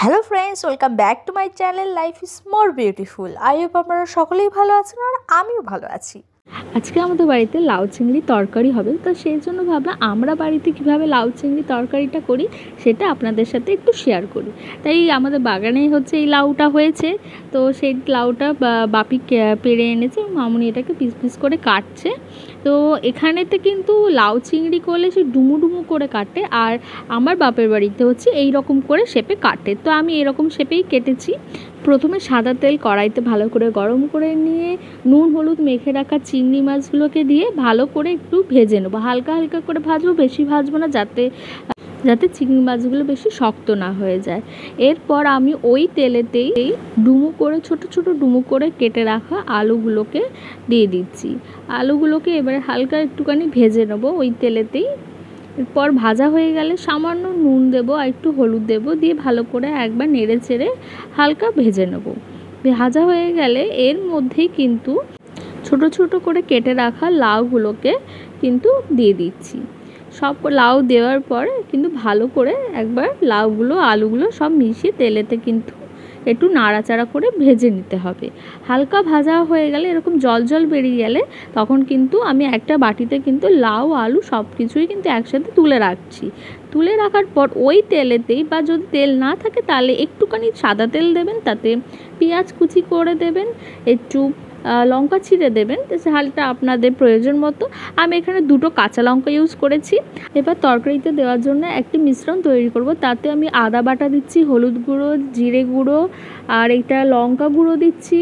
Hello friends, welcome back to my channel life is more beautiful. I hope আপনারা সকলেই ভালো আছেন আর আমিও ভালো আছি। আজকে আমাদের বাড়িতে লাউ চিংড়ি তরকারি হবে, তো সেই জন্য ভাবলাম আমরা বাড়িতে কিভাবে লাউ চিংড়ি তরকারিটা করি সেটা আপনাদের সাথে একটু শেয়ার করি। তাই আমাদের বাগানেই হচ্ছে এই লাউটা হয়েছে, তো সেই লাউটা বাপি পেড়ে এনেছে, মামুনি এটাকে পিস পিস করে কাটছে। তো এখানেতে কিন্তু লাউ চিংড়ি করলে সে ডুমু ডুমু করে কাটে, আর আমার বাপের বাড়িতে হচ্ছে এই রকম করে শেপে কাটে। তো আমি এরকম শেপেই কেটেছি। প্রথমে সাদা তেল কড়াইতে ভালো করে গরম করে নিয়ে নুন হলুদ মেখে রাখা চিংড়ি মাছগুলোকে দিয়ে ভালো করে একটু ভেজে নেবো, হালকা হালকা করে ভাজবো, বেশি ভাজবো না, যাতে চিংড়ি মাছগুলো বেশি শক্ত না হয়ে যায়। এরপর আমি ওই তেলেতেই ডুমু করে ছোট ছোট ডুমু করে কেটে রাখা আলুগুলোকে দিয়ে দিচ্ছি। আলুগুলোকে এবারে হালকা একটুখানি ভেজে নেবো ওই তেলেতেই। এরপর ভাজা হয়ে গেলে সামান্য নুন দেবো আর একটু হলুদ দেবো, দিয়ে ভালো করে একবার নেড়ে চেড়ে হালকা ভেজে নেবো। ভাজা হয়ে গেলে এর মধ্যেই কিন্তু ছোট ছোট করে কেটে রাখা লাউগুলোকে কিন্তু দিয়ে দিচ্ছি। সব লাউ দেওয়ার পর কিন্তু ভালো করে একবার লাউগুলো আলুগুলো সব মিশিয়ে তেলেতে কিন্তু একটু নাড়াচাড়া করে ভেজে নিতে হবে। হালকা ভাজা হয়ে গেলে এরকম জল জল বেরিয়ে গেলে তখন কিন্তু আমি একটা বাটিতে কিন্তু লাউ আলু সব কিছুই কিন্তু একসাথে তুলে রাখছি। তুলে রাখার পর ওই তেলেতেই, বা যদি তেল না থাকে তাহলে একটুখানি সাদা তেল দেবেন, তাতে পেঁয়াজ কুচি করে দেবেন, একটু লঙ্কা ছিঁড়ে দেবেন, ঝালটা আপনাদের প্রয়োজন মতো। আমি এখানে 2টো কাঁচা লঙ্কা ইউজ করেছি। এবার তরকারিতে দেওয়ার জন্য একটি মিশ্রণ তৈরি করব। তাতে আমি আদা বাটা দিচ্ছি, হলুদ গুঁড়ো, জিরে গুঁড়ো, আর এটা লঙ্কা গুঁড়ো দিচ্ছি,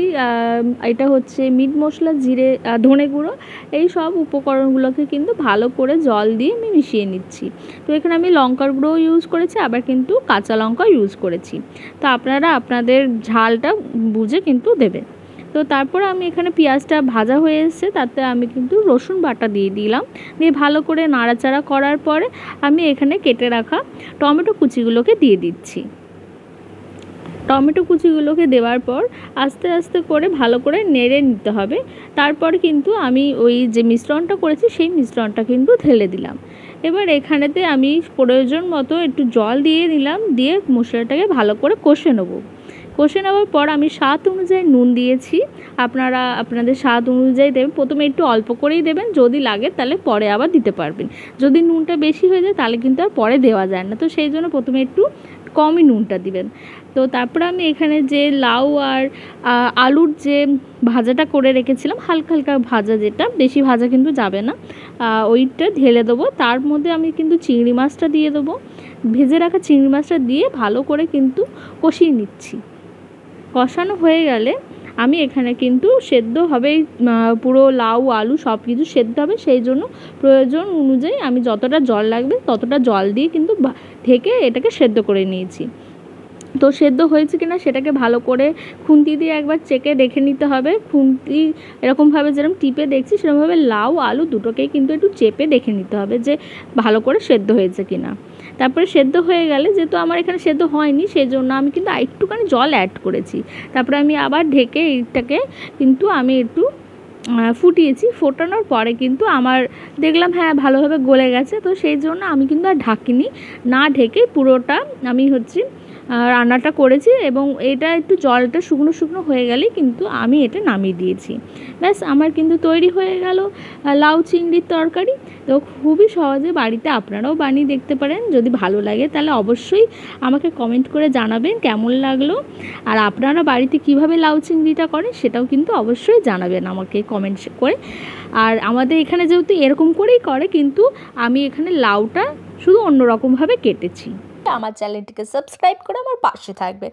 এটা হচ্ছে মিট মশলা, জিরে ধনে গুঁড়ো। এই সব উপকরণগুলোকে কিন্তু ভালো করে জল দিয়ে আমি মিশিয়ে নিচ্ছি। তো এখানে আমি লঙ্কার গুঁড়ো ইউজ করেছি, আবার কিন্তু কাঁচা লঙ্কা ইউজ করেছি। তো আপনারা আপনাদের ঝালটা বুঝে কিন্তু দেবেন। তো তারপর আমি এখানে পেঁয়াজটা ভাজা হয়ে এসেছে, তাতে আমি কিন্তু রসুন বাটা দিয়ে দিলাম। দিয়ে ভালো করে নাড়াচাড়া করার পরে আমি এখানে কেটে রাখা টমেটো কুচিগুলোকে দিয়ে দিচ্ছি। টমেটো কুচিগুলোকে দেওয়ার পর আস্তে আস্তে করে ভালো করে নেড়ে নিতে হবে। তারপর কিন্তু আমি ওই যে মিশ্রণটা করেছি সেই মিশ্রণটা কিন্তু ঢেলে দিলাম। এবার এখানেতে আমি প্রয়োজন মতো একটু জল দিয়ে দিলাম, দিয়ে মশলাটাকে ভালো করে কষে নেবো। কষে নেওয়ার পর আমি স্বাদ অনুযায়ী নুন দিয়েছি। আপনারা আপনাদের স্বাদ অনুযায়ী দেবেন। প্রথমে একটু অল্প করেই দেবেন, যদি লাগে তাহলে পরে আবার দিতে পারবেন। যদি নুনটা বেশি হয়ে যায় তাহলে কিন্তু আর পরে দেওয়া যায় না, তো সেই জন্য প্রথমে একটু কমই নুনটা দিবেন। তো তারপরে আমি এখানে যে লাউ আর আলুর যে ভাজাটা করে রেখেছিলাম, হালকা হালকা ভাজা, যেটা বেশি ভাজা কিন্তু যাবে না, ওইটা ঢেলে দেবো। তার মধ্যে আমি কিন্তু চিংড়ি মাছটা দিয়ে দেবো। ভেজে রাখা চিংড়ি মাছটা দিয়ে ভালো করে কিন্তু কষিয়ে নিচ্ছি। কষানো হয়ে গেলে আমি এখানে কিন্তু সেদ্ধ হবে, পুরো লাউ আলু সব কিছু সেদ্ধ হবে, সেই জন্য প্রয়োজন অনুযায়ী আমি যতটা জল লাগবে ততটা জল দিয়ে কিন্তু ঢেকে এটাকে সেদ্ধ করে নিয়েছি। তো সেদ্ধ হয়েছে কিনা সেটাকে ভালো করে খুন্তি দিয়ে একবার চেকে দেখে নিতে হবে। খুন্তি এরকমভাবে যেরকম টিপে দেখছি সেরকমভাবে লাউ আলু দুটোকেই কিন্তু একটু চেপে দেখে নিতে হবে যে ভালো করে সেদ্ধ হয়েছে কিনা। তারপরে সেদ্ধ হয়ে গেলে, যেহেতু আমার এখানে সেদ্ধ হয়নি সেই জন্য আমি কিন্তু একটুখানি জল অ্যাড করেছি। তারপরে আমি আবার ঢেকে এইটাকে কিন্তু আমি একটু ফুটিয়েছি। ফোটানোর পরে কিন্তু আমার দেখলাম হ্যাঁ ভালোভাবে গলে গেছে, তো সেই জন্য আমি কিন্তু আর ঢাকিনি, না ঢেকে পুরোটা আমি হচ্ছে রান্নাটা করেছি। এবং এটা একটু জলটা শুকনো শুকনো হয়ে গেলেই কিন্তু আমি এটা নামিয়ে দিয়েছি। ব্যাস, আমার কিন্তু তৈরি হয়ে গেল লাউ চিংড়ির তরকারি। তো খুবই সহজে বাড়িতে আপনারাও বানিয়ে দেখতে পারেন। যদি ভালো লাগে তাহলে অবশ্যই আমাকে কমেন্ট করে জানাবেন কেমন লাগলো, আর আপনারা বাড়িতে কিভাবে লাউ চিংড়িটা করেন সেটাও কিন্তু অবশ্যই জানাবেন আমাকে কমেন্ট করে। আর আমাদের এখানে যেহেতু এরকম করেই করে, কিন্তু আমি এখানে লাউটা শুধু অন্যরকমভাবে কেটেছি। আমার চ্যানেলটিকে সাবস্ক্রাইব করে আমার পাশে থাকবে।